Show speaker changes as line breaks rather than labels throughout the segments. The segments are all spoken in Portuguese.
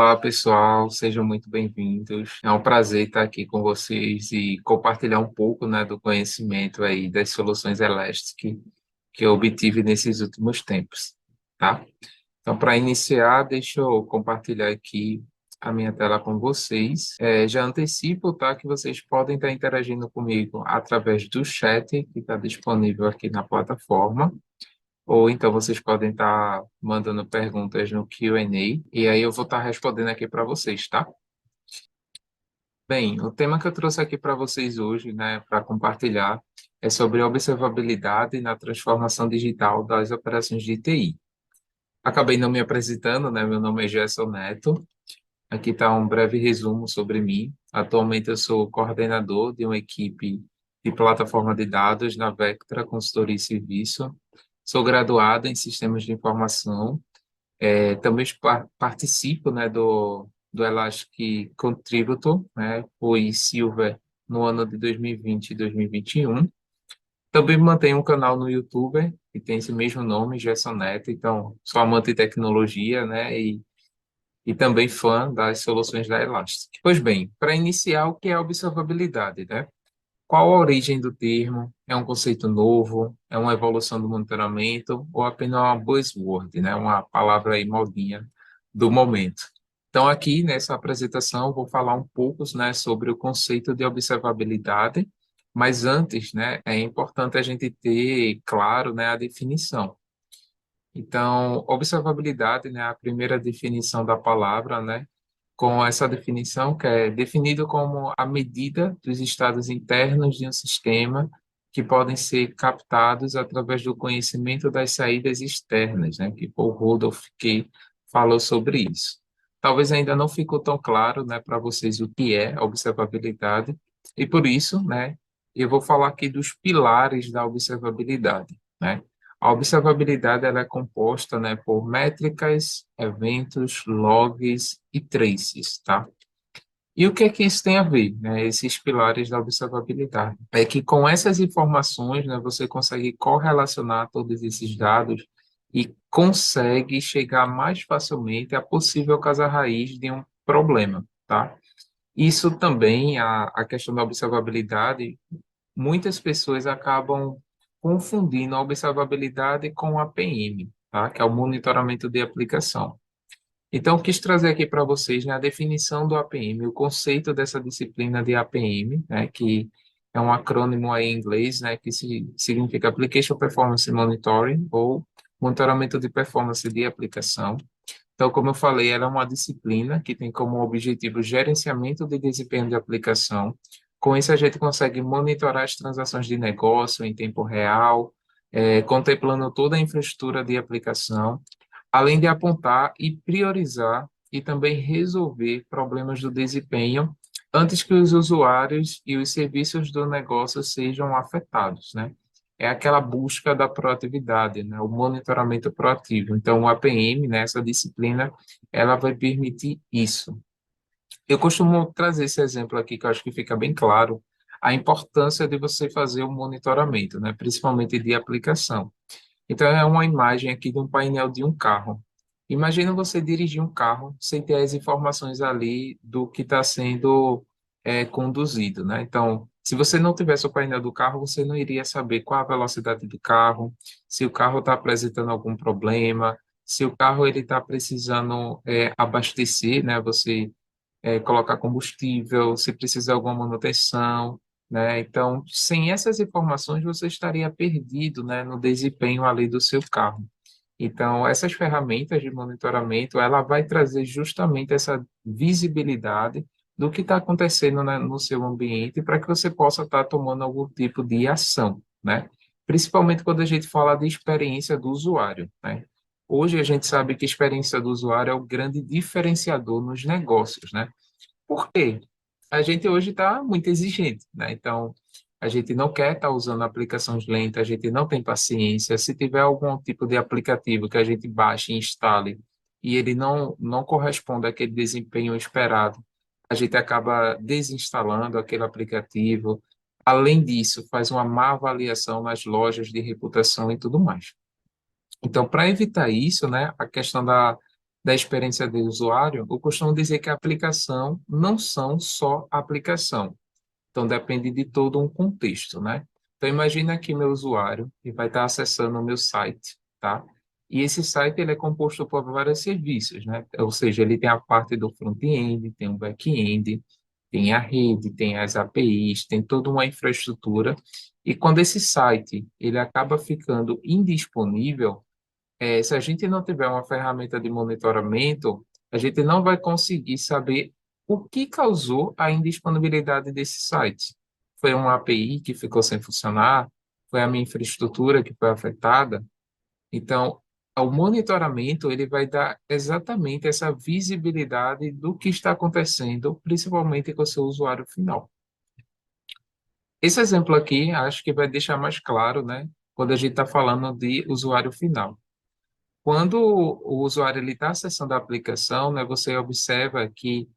Olá, pessoal, sejam muito bem-vindos. É um prazer estar aqui com vocês e compartilhar um pouco, né, do conhecimento aí das soluções Elastic que eu obtive nesses últimos tempos, tá? Então, para iniciar, deixa eu compartilhar aqui a minha tela com vocês. Já antecipo, tá, que vocês podem estar interagindo comigo através do chat que está disponível aqui na plataforma. Ou então vocês podem estar mandando perguntas no Q&A e aí eu vou estar respondendo aqui para vocês, tá? Bem, o tema que eu trouxe aqui para vocês hoje, né, para compartilhar, é sobre observabilidade na transformação digital das operações de TI. Acabei não me apresentando, né? Meu nome é Gerson Neto. Aqui está um breve resumo sobre mim. Atualmente eu sou coordenador de uma equipe de plataforma de dados na Vectra Consultoria e Serviço. Sou graduado em Sistemas de Informação. Também participo, né, do Elastic Contributor, né? Fui Silver no ano de 2020 e 2021. Também mantenho um canal no YouTube que tem esse mesmo nome, Gerson Neto. Então, sou amante de tecnologia, né? E também fã das soluções da Elastic. Pois bem, para iniciar, o que é observabilidade, né? Qual a origem do termo? É um conceito novo? É uma evolução do monitoramento? Ou apenas uma buzzword, né? Uma palavra aí modinha do momento? Então, aqui nessa apresentação, eu vou falar um pouco, né, sobre o conceito de observabilidade, mas antes, né, é importante a gente ter claro, né, a definição. Então, observabilidade, né, a primeira definição da palavra, né, com essa definição que é definido como a medida dos estados internos de um sistema que podem ser captados através do conhecimento das saídas externas, né, que Paul Rudolph que falou sobre isso. Talvez ainda não ficou tão claro, né, para vocês o que é observabilidade, e por isso, né, eu vou falar aqui dos pilares da observabilidade, né? A observabilidade ela é composta, né, por métricas, eventos, logs e traces, tá? E o que é que isso tem a ver, né, esses pilares da observabilidade? É que com essas informações, né, você consegue correlacionar todos esses dados e consegue chegar mais facilmente à possível causa-raiz de um problema, tá? Isso também, a questão da observabilidade, muitas pessoas acabam confundindo a observabilidade com a APM, tá? Que é o monitoramento de aplicação. Então, eu quis trazer aqui para vocês, né, a definição do APM, o conceito dessa disciplina de APM, né, que é um acrônimo aí em inglês, né, que significa Application Performance Monitoring, ou monitoramento de performance de aplicação. Então, como eu falei, ela é uma disciplina que tem como objetivo o gerenciamento de desempenho de aplicação. Com isso, a gente consegue monitorar as transações de negócio em tempo real, contemplando toda a infraestrutura de aplicação, além de apontar e priorizar e também resolver problemas do desempenho antes que os usuários e os serviços do negócio sejam afetados, né? É aquela busca da proatividade, né? O monitoramento proativo. Então, o APM, né, essa disciplina, ela vai permitir isso. Eu costumo trazer esse exemplo aqui, que eu acho que fica bem claro, a importância de você fazer o monitoramento, né? Principalmente de aplicação. Então, é uma imagem aqui de um painel de um carro. Imagina você dirigir um carro sem ter as informações ali do que está sendo conduzido, né? Então, se você não tivesse o painel do carro, você não iria saber qual a velocidade do carro, se o carro está apresentando algum problema, se o carro ele está precisando abastecer, né? Você colocar combustível, se precisa de alguma manutenção, né? Então, sem essas informações, você estaria perdido, né, no desempenho ali do seu carro. Então, essas ferramentas de monitoramento, ela vai trazer justamente essa visibilidade do que está acontecendo, né, no seu ambiente para que você possa estar tomando algum tipo de ação, né? Principalmente quando a gente fala de experiência do usuário, né? Hoje a gente sabe que a experiência do usuário é o grande diferenciador nos negócios, né? Por quê? A gente hoje está muito exigente, né? Então, a gente não quer estar usando aplicações lentas, a gente não tem paciência. Se tiver algum tipo de aplicativo que a gente baixe e instale e ele não corresponde àquele desempenho esperado, a gente acaba desinstalando aquele aplicativo. Além disso, faz uma má avaliação nas lojas de reputação e tudo mais. Então, para evitar isso, né, a questão da experiência do usuário, eu costumo dizer que a aplicação não são só aplicação. Então, depende de todo um contexto, né? Então, imagina aqui meu usuário que vai estar acessando o meu site, tá? E esse site ele é composto por vários serviços, né? Ou seja, ele tem a parte do front-end, tem o back-end, tem a rede, tem as APIs, tem toda uma infraestrutura. E quando esse site ele acaba ficando indisponível, se a gente não tiver uma ferramenta de monitoramento, a gente não vai conseguir saber o que causou a indisponibilidade desse site. Foi uma API que ficou sem funcionar? Foi a minha infraestrutura que foi afetada? Então, o monitoramento ele vai dar exatamente essa visibilidade do que está acontecendo, principalmente com o seu usuário final. Esse exemplo aqui, acho que vai deixar mais claro, né, quando a gente está falando de usuário final. Quando o usuário está acessando a aplicação, né, você observa que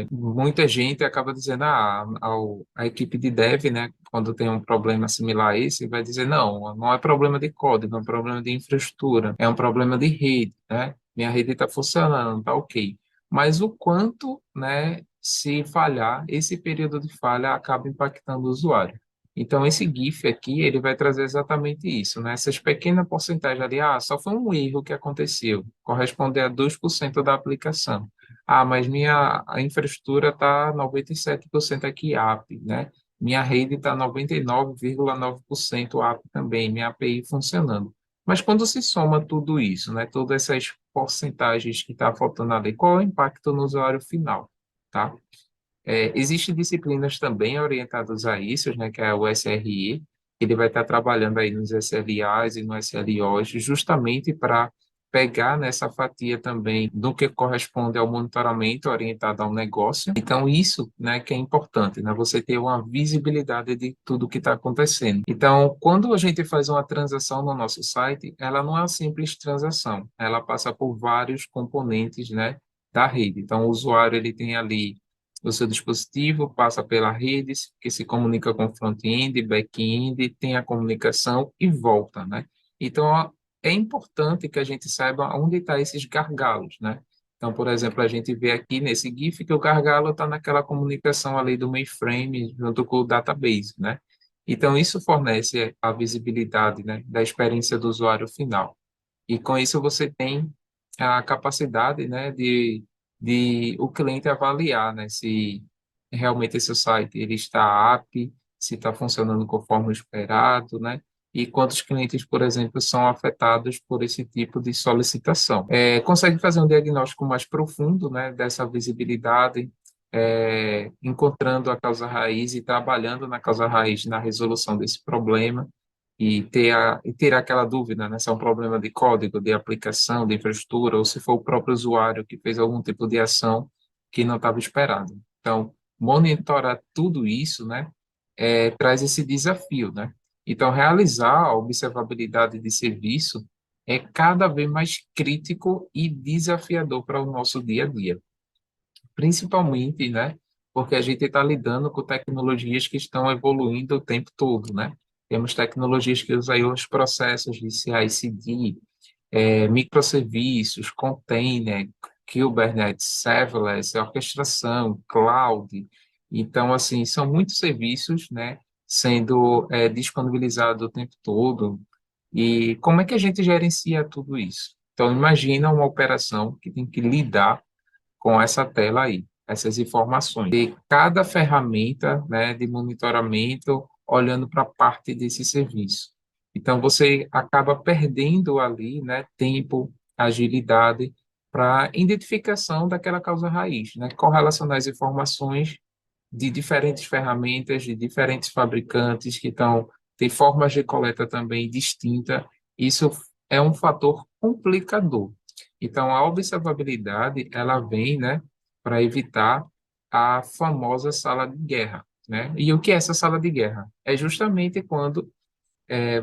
muita gente acaba dizendo, a equipe de dev, né, quando tem um problema similar a esse, vai dizer, não, não é problema de código, é um problema de infraestrutura, é um problema de rede, né? Minha rede está funcionando, está ok. Mas o quanto, né, se falhar, esse período de falha acaba impactando o usuário. Então, esse GIF aqui, ele vai trazer exatamente isso, né? Essas pequenas porcentagens ali, só foi um erro que aconteceu, corresponde a 2% da aplicação. Mas a infraestrutura está 97% aqui API, né? Minha rede está 99,9% API também, minha API funcionando. Mas quando se soma tudo isso, né? Todas essas porcentagens que está faltando ali, qual é o impacto no usuário final, tá? Existem disciplinas também orientadas a isso, né? Que é o SRE, ele vai estar trabalhando aí nos SLAs e no SLOs, justamente para pegar nessa fatia também do que corresponde ao monitoramento orientado ao negócio. Então, isso, né, que é importante, né, você ter uma visibilidade de tudo que está acontecendo. Então, quando a gente faz uma transação no nosso site, ela não é uma simples transação, ela passa por vários componentes, né, da rede. Então, o usuário, ele tem ali o seu dispositivo, passa pela rede, que se comunica com front-end, back-end, tem a comunicação e volta, né? Então, é importante que a gente saiba onde estão esses gargalos, né? Então, por exemplo, a gente vê aqui nesse GIF que o gargalo está naquela comunicação ali do mainframe junto com o database, né? Então, isso fornece a visibilidade, né, da experiência do usuário final. E com isso você tem a capacidade, né, de o cliente avaliar, né, se realmente esse site ele está apto, se está funcionando conforme o esperado, né, e quantos clientes, por exemplo, são afetados por esse tipo de solicitação. Consegue fazer um diagnóstico mais profundo, né, dessa visibilidade, encontrando a causa raiz e trabalhando na causa raiz na resolução desse problema e ter aquela dúvida, né, se é um problema de código, de aplicação, de infraestrutura, ou se foi o próprio usuário que fez algum tipo de ação que não estava esperado. Então, monitorar tudo isso, né, traz esse desafio, né? Então, realizar a observabilidade de serviço é cada vez mais crítico e desafiador para o nosso dia a dia, principalmente, né, porque a gente está lidando com tecnologias que estão evoluindo o tempo todo, né? Temos tecnologias que usam aí os processos de CI/CD, microserviços, container, Kubernetes, serverless, orquestração, cloud. Então, assim, são muitos serviços, né, sendo disponibilizados o tempo todo. E como é que a gente gerencia tudo isso? Então, imagina uma operação que tem que lidar com essa tela aí, essas informações. E cada ferramenta, né, de monitoramento olhando para parte desse serviço. Então, você acaba perdendo ali, né, tempo, agilidade para identificação daquela causa raiz, né, correlacionar as informações de diferentes ferramentas, de diferentes fabricantes que têm formas de coleta também distinta. Isso é um fator complicador. Então, a observabilidade, ela vem, né, para evitar a famosa sala de guerra, né? E o que é essa sala de guerra? É justamente quando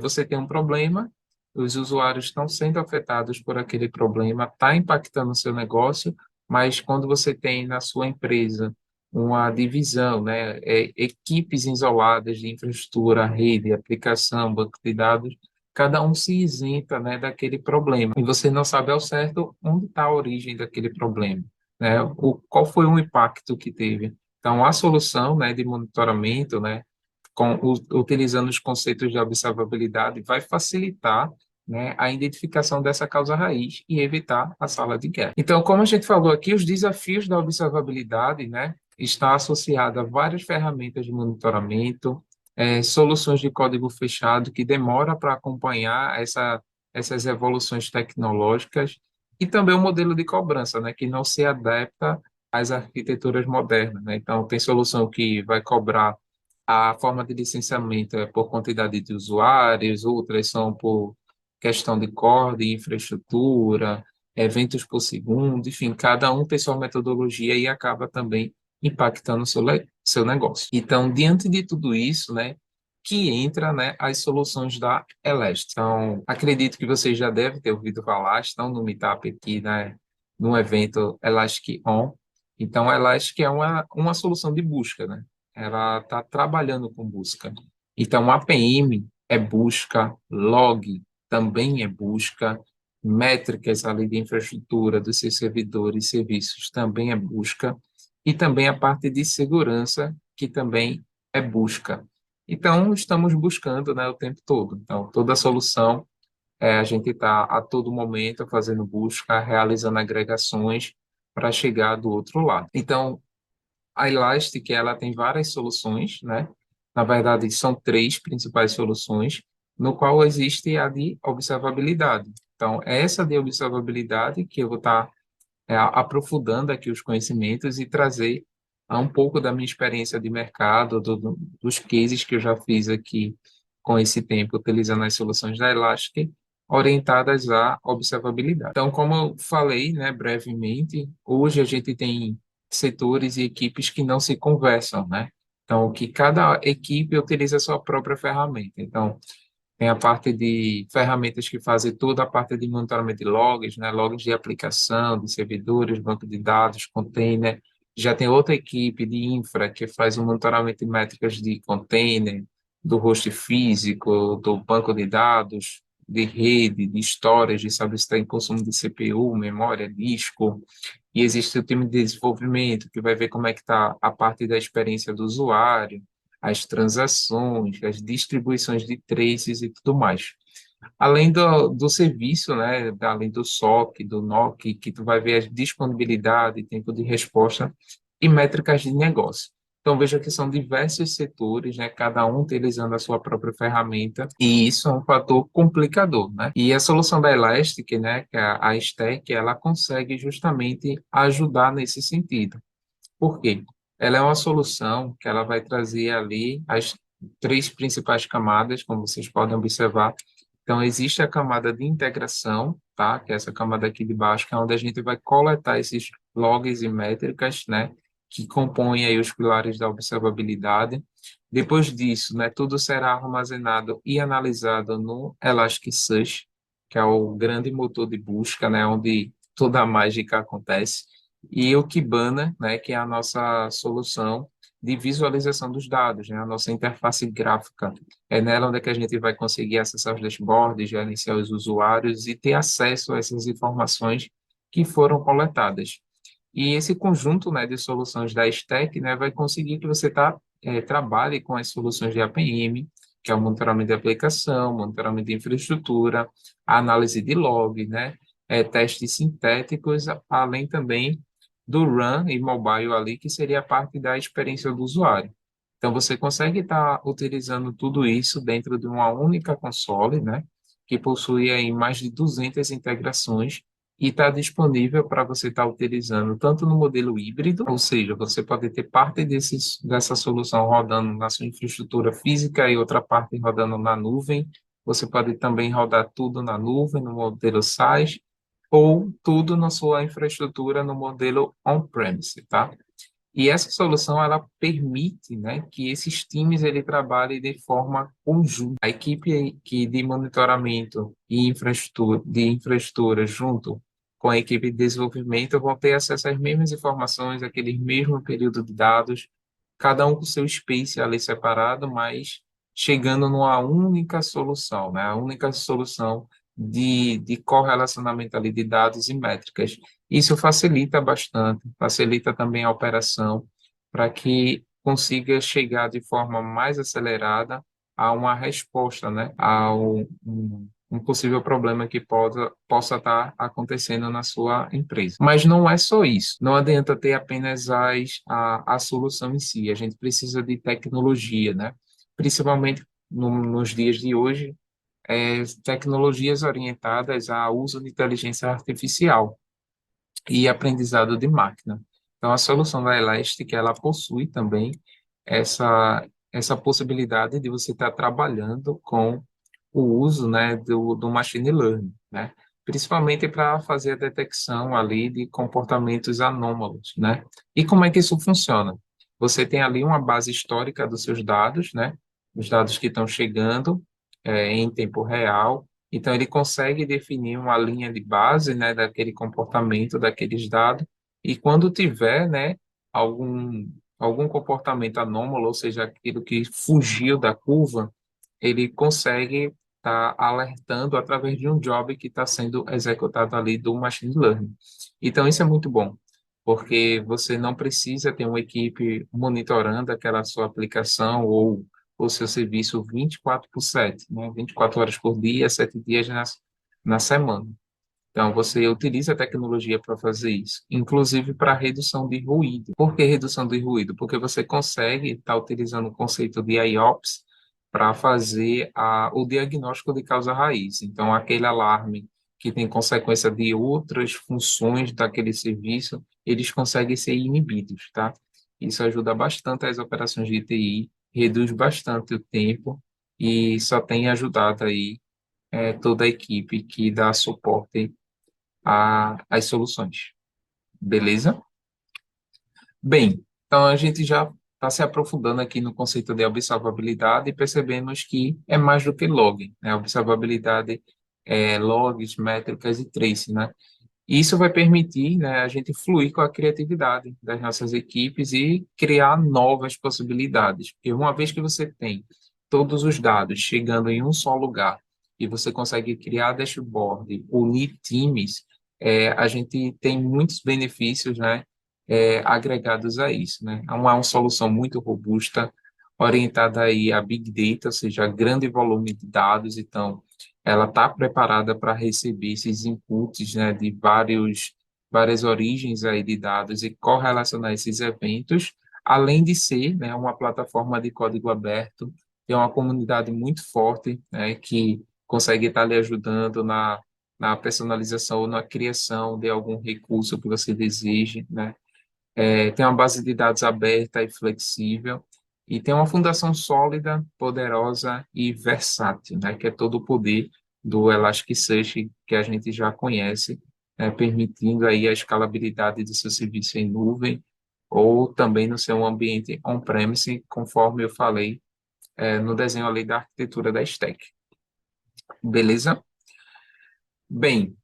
você tem um problema, os usuários estão sendo afetados por aquele problema, está impactando o seu negócio, mas quando você tem na sua empresa uma divisão, né, equipes isoladas de infraestrutura, rede, aplicação, banco de dados, cada um se isenta, né, daquele problema. E você não sabe ao certo onde está a origem daquele problema, né? Qual foi o impacto que teve. Então, a solução, né, de monitoramento, né, utilizando os conceitos de observabilidade, vai facilitar, né, a identificação dessa causa raiz e evitar a sala de guerra. Então, como a gente falou aqui, os desafios da observabilidade, né, está associado a várias ferramentas de monitoramento, soluções de código fechado que demora para acompanhar essas evoluções tecnológicas e também o modelo de cobrança, né, que não se adapta às arquiteturas modernas, né? Então, tem solução que vai cobrar a forma de licenciamento é por quantidade de usuários, outras são por questão de core, de infraestrutura, eventos por segundo, enfim, cada um tem sua metodologia e acaba também impactando o seu negócio. Então, diante de tudo isso, né, que entra, né, as soluções da Elastic. Então, acredito que vocês já devem ter ouvido falar, estão no Meetup aqui, né, no evento Elastic On. Então, a Elastic é uma solução de busca, né? Ela está trabalhando com busca. Então, APM é busca, log também é busca, métricas ali de infraestrutura dos seus servidores e serviços também é busca, e também a parte de segurança, que também é busca. Então, estamos buscando, né, o tempo todo. Então, toda solução, a gente está a todo momento fazendo busca, realizando agregações para chegar do outro lado. Então, a Elastic, ela tem várias soluções, né? Na verdade, são três principais soluções, no qual existe a de observabilidade. Então, é essa de observabilidade que eu vou estar aprofundando aqui os conhecimentos e trazer um pouco da minha experiência de mercado, dos cases que eu já fiz aqui com esse tempo, utilizando as soluções da Elastic, orientadas à observabilidade. Então, como eu falei, né, brevemente, hoje a gente tem setores e equipes que não se conversam, né? Então, que cada equipe utiliza a sua própria ferramenta. Então, tem a parte de ferramentas que fazem toda a parte de monitoramento de logs, né? Logs de aplicação, de servidores, banco de dados, container. Já tem outra equipe de infra que faz o monitoramento de métricas de container, do host físico, do banco de dados, de rede, de storage, sabe se tem consumo de CPU, memória, disco. E existe o time de desenvolvimento que vai ver como é que está a parte da experiência do usuário, as transações, as distribuições de traces e tudo mais. Além do serviço, né, além do SOC, do NOC, que tu vai ver a disponibilidade, tempo de resposta e métricas de negócio. Então, veja que são diversos setores, né, cada um utilizando a sua própria ferramenta, e isso é um fator complicador, né? E a solução da Elastic, né, que é a Stack, ela consegue justamente ajudar nesse sentido. Por quê? Ela é uma solução que ela vai trazer ali as três principais camadas, como vocês podem observar. Então, existe a camada de integração, tá? Que é essa camada aqui de baixo, que é onde a gente vai coletar esses logs e métricas, né? Que compõem aí os pilares da observabilidade. Depois disso, né? Tudo será armazenado e analisado no Elasticsearch, que é o grande motor de busca, né? Onde toda a mágica acontece e o Kibana, né, que é a nossa solução de visualização dos dados, né, a nossa interface gráfica. É nela onde é que a gente vai conseguir acessar os dashboards, gerenciar os usuários e ter acesso a essas informações que foram coletadas. E esse conjunto, né, de soluções da Stack, né, vai conseguir que você trabalhe com as soluções de APM, que é o monitoramento de aplicação, monitoramento de infraestrutura, a análise de log, né, testes sintéticos, além também do run e mobile ali, que seria a parte da experiência do usuário. Então, você consegue estar utilizando tudo isso dentro de uma única console, né, que possui aí mais de 200 integrações e está disponível para você estar utilizando tanto no modelo híbrido, ou seja, você pode ter parte dessa solução rodando na sua infraestrutura física e outra parte rodando na nuvem. Você pode também rodar tudo na nuvem, no modelo SaaS, ou tudo na sua infraestrutura no modelo on-premise, tá? E essa solução ela permite, né, que esses times ele trabalhem de forma conjunta. A equipe de monitoramento e infraestrutura junto com a equipe de desenvolvimento vão ter acesso às mesmas informações, aquele mesmo período de dados, cada um com seu space ali separado, mas chegando numa única solução, né? A única solução de correlacionamento ali de dados e métricas. Isso facilita bastante, facilita também a operação para que consiga chegar de forma mais acelerada a uma resposta, né? A um possível problema que possa estar acontecendo na sua empresa. Mas não é só isso. Não adianta ter apenas a solução em si. A gente precisa de tecnologia, né? Principalmente nos dias de hoje, tecnologias orientadas ao uso de inteligência artificial e aprendizado de máquina. Então, a solução da Elastic, ela possui também essa possibilidade de você estar trabalhando com o uso, né, do machine learning, né? Principalmente para fazer a detecção ali de comportamentos anômalos, né? E como é que isso funciona? Você tem ali uma base histórica dos seus dados, né? Os dados que estão chegando em tempo real. Então, ele consegue definir uma linha de base, né, daquele comportamento, daqueles dados, e quando tiver, né, algum, algum comportamento anômalo, ou seja, aquilo que fugiu da curva, ele consegue estar alertando através de um job que está sendo executado ali do machine learning. Então, isso é muito bom, porque você não precisa ter uma equipe monitorando aquela sua aplicação ou o seu serviço 24 por 7, né? 24 horas por dia, 7 dias na semana. Então, você utiliza a tecnologia para fazer isso, inclusive para redução de ruído. Por que redução de ruído? Porque você consegue estar utilizando o conceito de IOPS para fazer o diagnóstico de causa raiz. Então, aquele alarme que tem consequência de outras funções daquele serviço, eles conseguem ser inibidos, tá? Isso ajuda bastante as operações de TI, reduz bastante o tempo e só tem ajudado aí toda a equipe que dá suporte às soluções. Beleza? Bem, então a gente já está se aprofundando aqui no conceito de observabilidade e percebemos que é mais do que log, né? Observabilidade é logs, métricas e trace, né? E isso vai permitir, né, a gente fluir com a criatividade das nossas equipes e criar novas possibilidades. Porque uma vez que você tem todos os dados chegando em um só lugar e você consegue criar dashboard, unir times, a gente tem muitos benefícios, né, agregados a isso, né? É uma solução muito robusta, orientada aí a Big Data, ou seja, a grande volume de dados, então ela está preparada para receber esses inputs, né, de várias origens aí de dados e correlacionar esses eventos, além de ser, né, uma plataforma de código aberto, tem uma comunidade muito forte, né, que consegue estar lhe ajudando na personalização ou na criação de algum recurso que você deseje, né? Tem uma base de dados aberta e flexível, e tem uma fundação sólida, poderosa e versátil, né, que é todo o poder do Elasticsearch que a gente já conhece, permitindo aí a escalabilidade do seu serviço em nuvem ou também no seu ambiente on-premise, conforme eu falei, no desenho ali da arquitetura da stack. Beleza? Bem,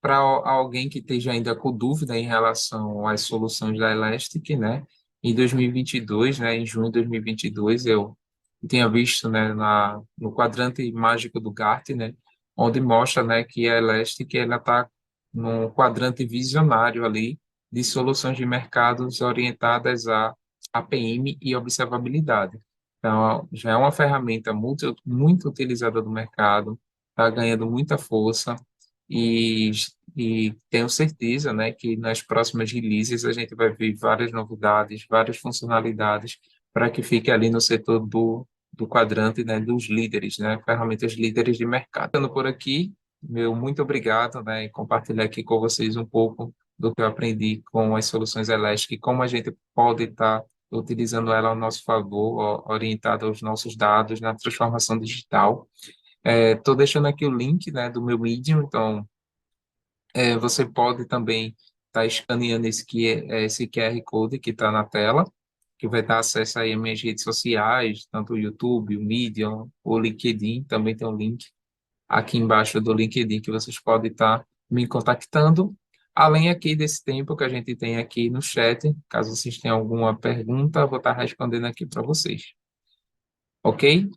para alguém que esteja ainda com dúvida em relação às soluções da Elastic, né? Em 2022, né, em junho de 2022, eu tinha visto, né, no quadrante mágico do Gartner, né, onde mostra, né, que a Elastic ela está num quadrante visionário ali de soluções de mercados orientadas a APM e observabilidade. Então, já é uma ferramenta muito utilizada no mercado, está ganhando muita força e, e tenho certeza, né, que nas próximas releases a gente vai ver várias novidades, várias funcionalidades para que fique ali no setor do quadrante, né, dos líderes, né, ferramentas líderes de mercado. Ficando por aqui, meu muito obrigado, né, em compartilhar aqui com vocês um pouco do que eu aprendi com as soluções Elastic e como a gente pode estar utilizando ela ao nosso favor, orientada aos nossos dados na transformação digital. Estou deixando aqui o link, né, do meu Medium, então você pode também estar escaneando esse QR Code que está na tela, que vai dar acesso aí às minhas redes sociais, tanto o YouTube, o Medium, o LinkedIn, também tem um link aqui embaixo do LinkedIn que vocês podem estar me contactando. Além aqui desse tempo que a gente tem aqui no chat, caso vocês tenham alguma pergunta, eu vou estar respondendo aqui para vocês. ok?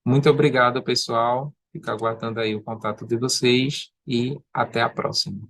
Muito obrigado, pessoal. Fico aguardando aí o contato de vocês e até a próxima.